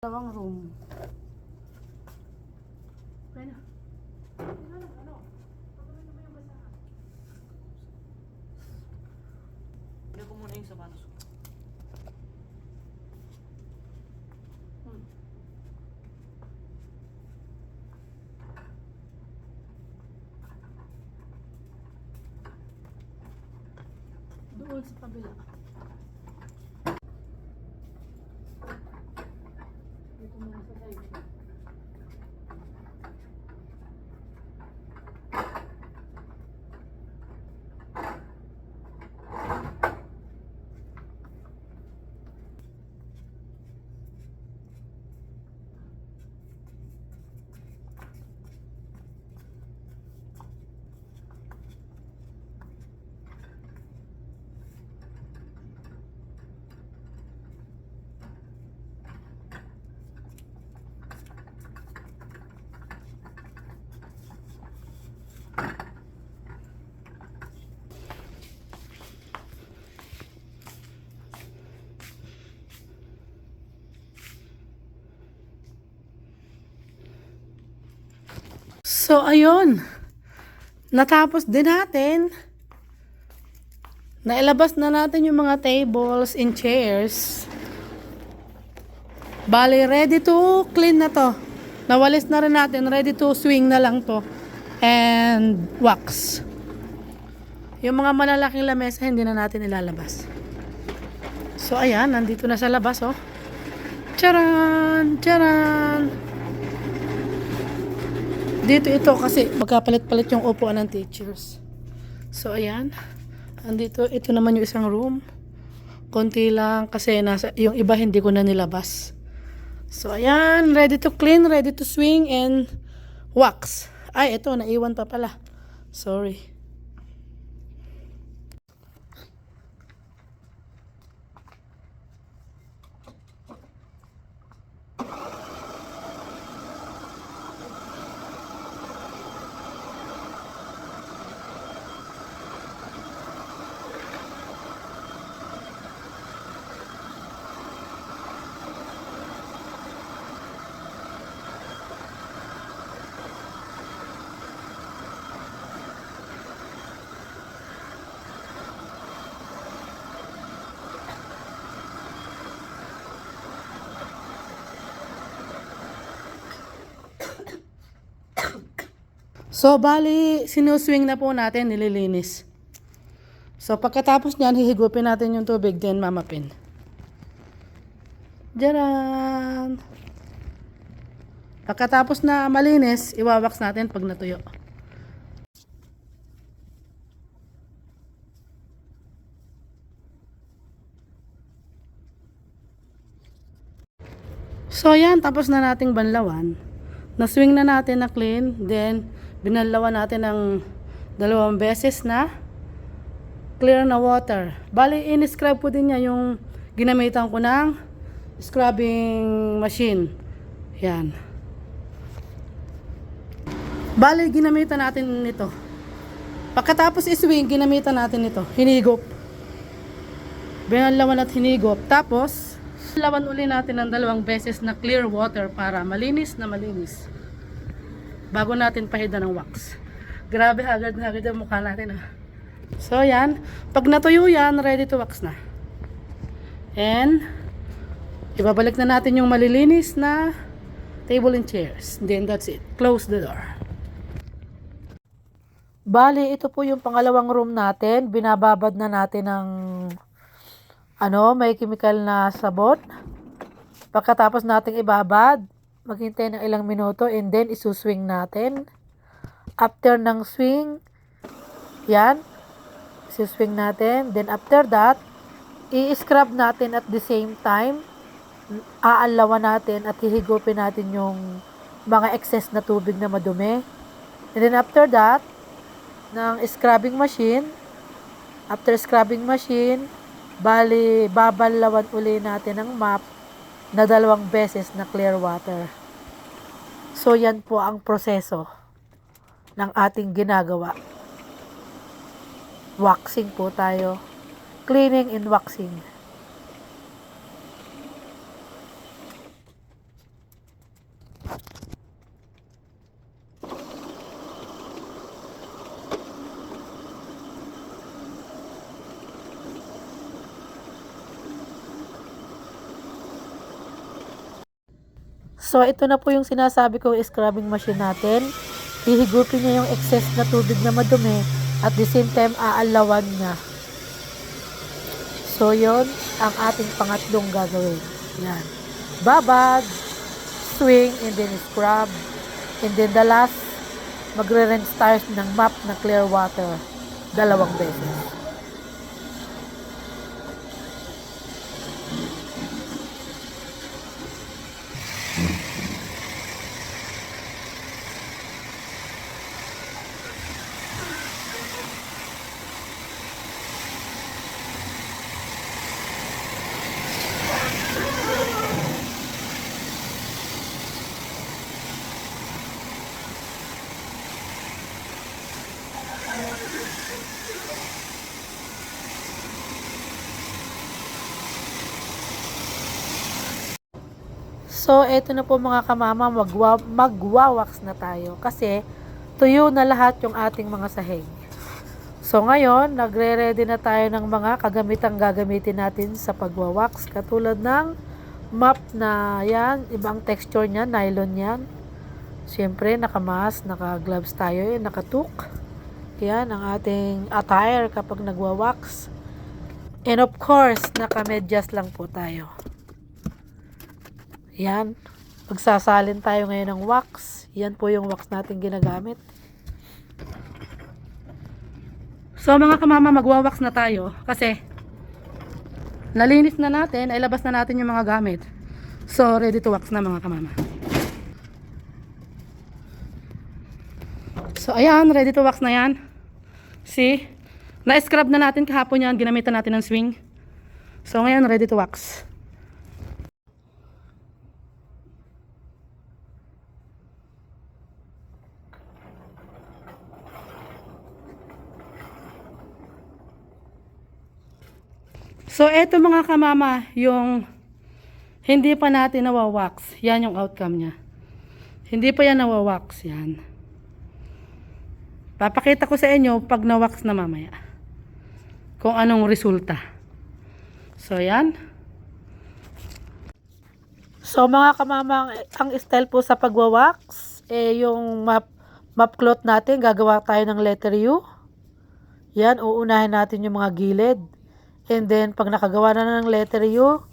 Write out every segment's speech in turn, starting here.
Dalawang room. Ano? Ano? Pagkakita mo yung basahan. Hindi ko muna yung sapatos ko. Doon sa kabila. Dito muna sa side. So, ayun. Natapos din natin. Nailabas na natin yung mga tables and chairs. Bali, ready to clean na to. Nawalis na rin natin. Ready to swing na lang to. And wax. Yung mga malalaking lamesa, hindi na natin ilalabas. So, ayan. Nandito na sa labas, oh. Charan! Charan! Dito ito kasi magkapalit-palit yung upuan ng teachers. So, ayan. Andito, ito naman yung isang room. Konti lang kasi yung iba hindi ko na nilabas. So, ayan. Ready to clean, ready to swing, and wax. Ay, ito. Naiwan pa pala. Sorry. So, bali, sinuswing na po natin, nililinis. So, pagkatapos niyan, hihigupin natin yung tubig, then mamapin. Diyan! Pagkatapos na malinis, iwawax natin pag natuyo. So, yan, tapos na nating banlawan. Na-swing na natin na clean, then binanlawan natin ng 2 beses na clear na water. Bali, in-scrub ko din niya yung ginamitan ko ng scrubbing machine. Yan. Bali, ginamitan natin nito. Pagkatapos iswing, ginamitan natin ito. Hinigop. Binanlawan at hinigop. Tapos, lawan uli natin ng 2 beses na clear water para malinis na malinis. Bago natin pahida ng wax. Grabe, agad na agad ang mukha natin. So, yan. Pag natuyo yan, ready to wax na. And, ibabalik na natin yung malilinis na table and chairs. Then, that's it. Close the door. Bali, ito po yung pangalawang room natin. Binababad na natin ng may chemical na sabon. Pagkatapos nating ibabad, maghintay ng ilang minuto and then isuswing natin. After ng swing, yan, isuswing natin. Then after that, i-scrub natin at the same time. Aalawan natin at hihigupin natin yung mga excess na tubig na madumi. And then after that, ng scrubbing machine, after scrubbing machine, bali, babalawan uli natin ng mop na 2 beses na clear water. So, yan po ang proseso ng ating ginagawa. Waxing po tayo. Cleaning and waxing. So, ito na po yung sinasabi kong scrubbing machine natin. Hihigupin niya yung excess na tubig na madumi at the same time aalawan niya. So, yon ang ating pangatlong gagawin. Yan. Babad, swing, and then scrub. And then the last, magre-rinse tayo ng mop na clear water. 2 beses. So, eto na po mga kamama, magwawax na tayo kasi tuyo na lahat yung ating mga sahig. So, ngayon, nagre-ready na tayo ng mga kagamitang gagamitin natin sa pagwawax. Katulad ng mop na yan, ibang texture niyan, nylon yan. Siyempre, nakamask, naka-gloves tayo, nakatuk. Yan ang ating attire kapag nagwawax. And of course, naka-medyas lang po tayo. Yan. Magsasalin tayo ngayon ng wax. Yan po yung wax natin ginagamit. So mga kamama, magwawax na tayo kasi nalinis na natin, ay labas na natin yung mga gamit. So ready to wax na mga kamama. So ayan, ready to wax na yan. See? Na-scrub na natin kahapon yan, ginamitan natin ng swing. So ngayon, ready to wax. So, eto mga kamama, yung hindi pa natin nawawax. Yan yung outcome niya. Hindi pa yan nawawax. Yan. Papakita ko sa inyo pag nawax na mamaya. Kung anong resulta. So, yan. So, mga kamama, ang style po sa pagwawax, yung mop cloth natin, gagawa tayo ng letter U. Yan, uunahin natin yung mga gilid. And then, pag nakagawa na ng letter U,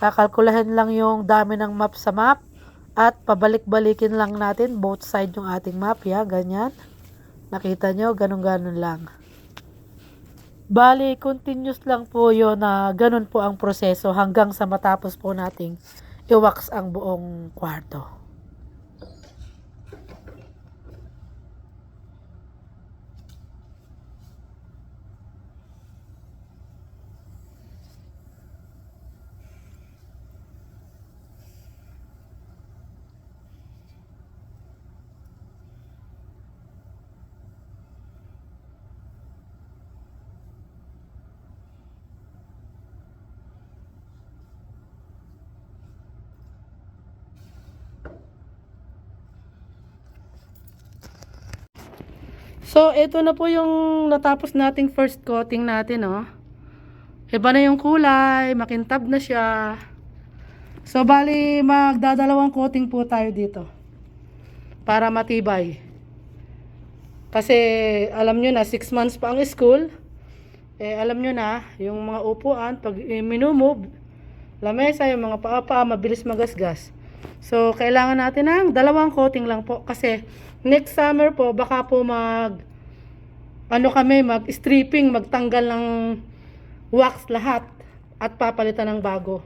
kakalkulahin lang yung dami ng map sa map. At pabalik-balikin lang natin both side yung ating map. Yan, ganyan. Nakita nyo, ganun-ganun lang. Bali, continuous lang po yun na ganun po ang proseso hanggang sa matapos po nating i-wax ang buong kwarto. So, ito na po yung natapos nating first coating natin, oh. Iba na yung kulay, makintab na siya. So, bali, magdadalawang coating po tayo dito. Para matibay. Kasi, alam nyo na, 6 months pa ang school. Alam nyo na, yung mga upuan, pag minumove, lamesa, yung mga paa, mabilis magasgas. So, kailangan natin ng 2 coating lang po. Kasi, next summer po, baka po mag-stripping, magtanggal ng wax lahat at papalitan ng bago.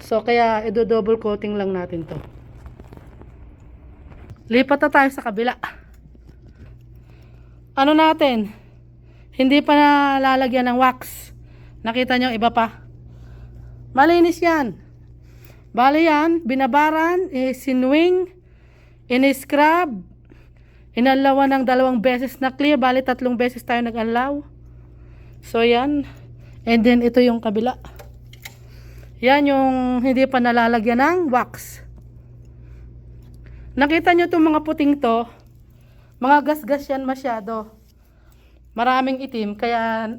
So, kaya double coating lang natin to. Lipat na tayo sa kabila. Ano natin? Hindi pa nalalagyan ng wax. Nakita nyo, iba pa. Malinis yan. Bali yan, binabaran, sinwing, in-scrub, inalawan ng 2 beses na clear. Bali 3 beses tayo nag-alaw. So yan. And then ito yung kabila. Yan yung hindi pa nalalagyan ng wax. Nakita nyo itong mga puting to. Mga gasgas yan masyado. Maraming itim. Kaya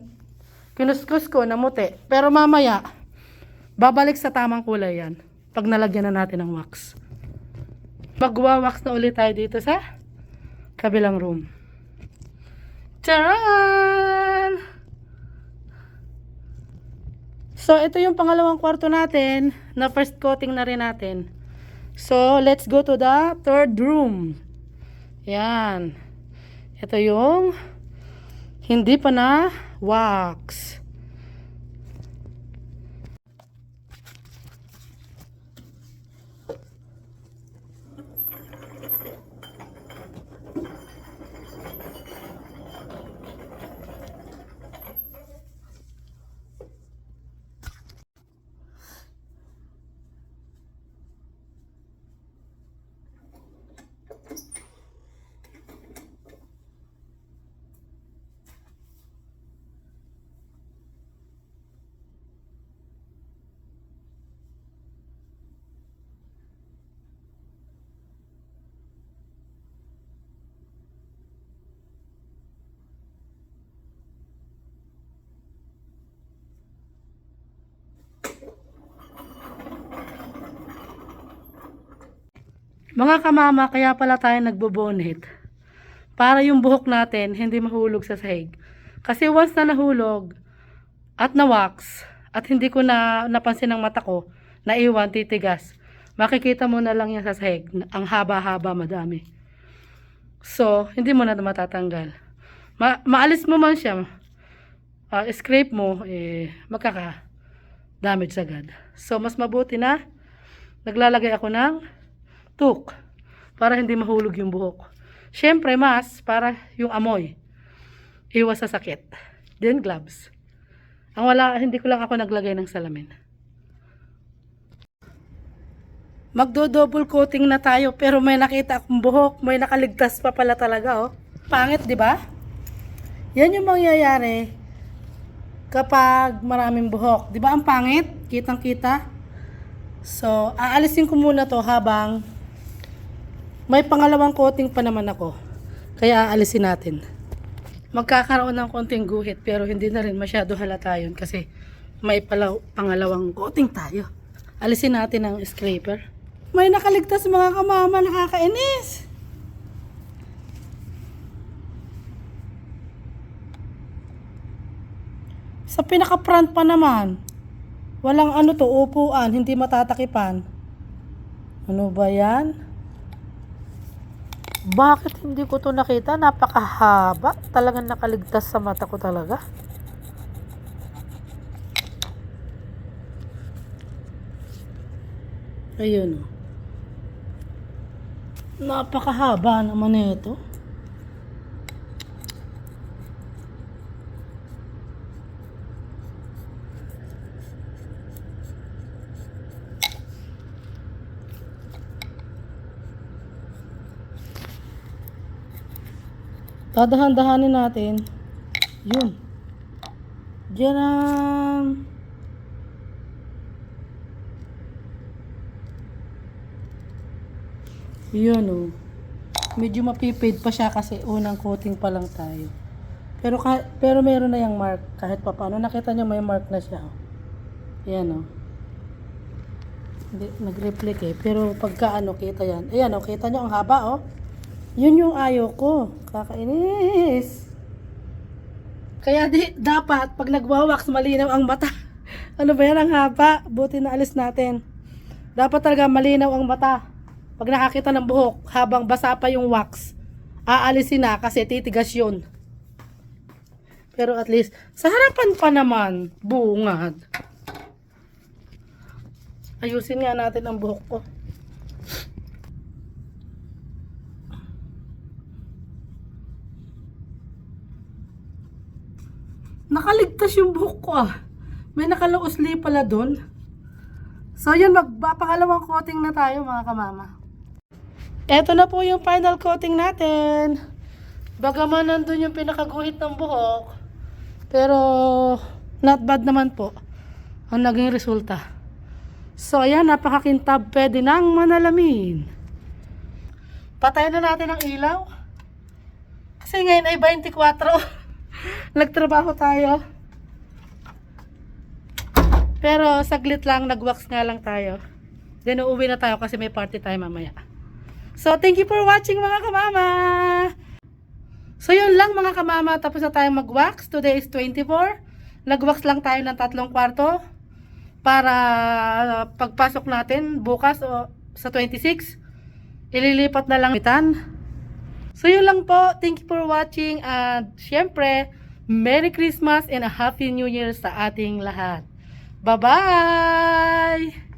kinuskus ko na muti. Pero mamaya babalik sa tamang kulay yan. Pag nalagyan na natin ng wax. Magwa-wax na ulit tayo dito sa kabilang room. Charan! So, ito yung pangalawang kwarto natin na first coating na rin natin. So, let's go to the third room. Yan. Ito yung hindi pa na wax. Mga kamama, kaya pala tayo nagbo-bonnet. Para yung buhok natin hindi mahulog sa sahig. Kasi once na nahulog at na-wax at hindi ko na napansin ng mata ko, naiwan, titigas, makikita mo na lang yan sa sahig. Ang haba-haba, madami. So, hindi mo na matatanggal. Maalis mo man siya, scrape mo, magkaka-damage agad. So, mas mabuti na naglalagay ako ng tuk para hindi mahulog yung buhok. Syempre, mas para yung amoy. Iwas sa sakit. Then, gloves. Hindi ko lang ako naglagay ng salamin. Magdo-double coating na tayo pero may nakita akong buhok. May nakaligtas pa pala talaga, oh. Pangit, di ba? Yan yung mangyayari kapag maraming buhok. Di ba ang pangit? Kitang-kita. So, aalisin ko muna to habang may pangalawang coating pa naman ako. Kaya aalisin natin. Magkakaroon ng konting guhit pero hindi na rin masyado halata yun kasi may pangalawang coating tayo. Alisin natin ang scraper. May nakaligtas mga kamama, nakakainis. Sa pinaka-front pa naman, walang upuan, hindi matatakipan. Ano ba yan? Bakit hindi ko to nakita? Napakahaba. Talagang nakaligtas sa mata ko talaga. Ayun. Napakahaba naman ito. Dadahan-dahanin natin. Yun. Diyan. Yun, oh. Medyo mapipid pa siya kasi unang coating pa lang tayo. Pero meron na yung mark kahit pa paano. Nakita nyo may mark na siya. Oh. Ayan, oh. Hindi, nag-reflect eh. Pero pagka kita yan. Ayan, oh. Kita nyo ang haba, oh. Yun yung ayaw ko. Kakainis. Kaya dapat pag nagwawax malinaw ang mata. Ano ba yan ang haba? Buti na alis natin. Dapat talaga malinaw ang mata. Pag nakakita ng buhok habang basa pa yung wax, aalisin na kasi titigas yun. Pero at least sa harapan pa naman bungad. Ayusin nga natin ang buhok ko. Nakaligtas yung buhok ko ah. May nakalausli pala doon. So yun, magpapangalawang coating na tayo mga kamama. Eto na po yung final coating natin. Bagaman nandun yung pinakaguhit ng buhok, pero not bad naman po ang naging resulta. So ayan, napakakintab, pwede nang manalamin. Patayin na natin ang ilaw. Kasi ngayon ay 24. Nagtrabaho tayo. Pero saglit lang, nagwax nga lang tayo. Then uuwi na tayo kasi may party tayo mamaya. So, thank you for watching mga kamama. So, yun lang mga kamama. Tapos na tayong mag-wax. Today is 24. Nag-wax lang tayo ng 3 kwarto para pagpasok natin bukas o sa 26. Ililipat na lang mitan. So, yun lang po. Thank you for watching. At syempre, Merry Christmas and a Happy New Year sa ating lahat. Bye-bye!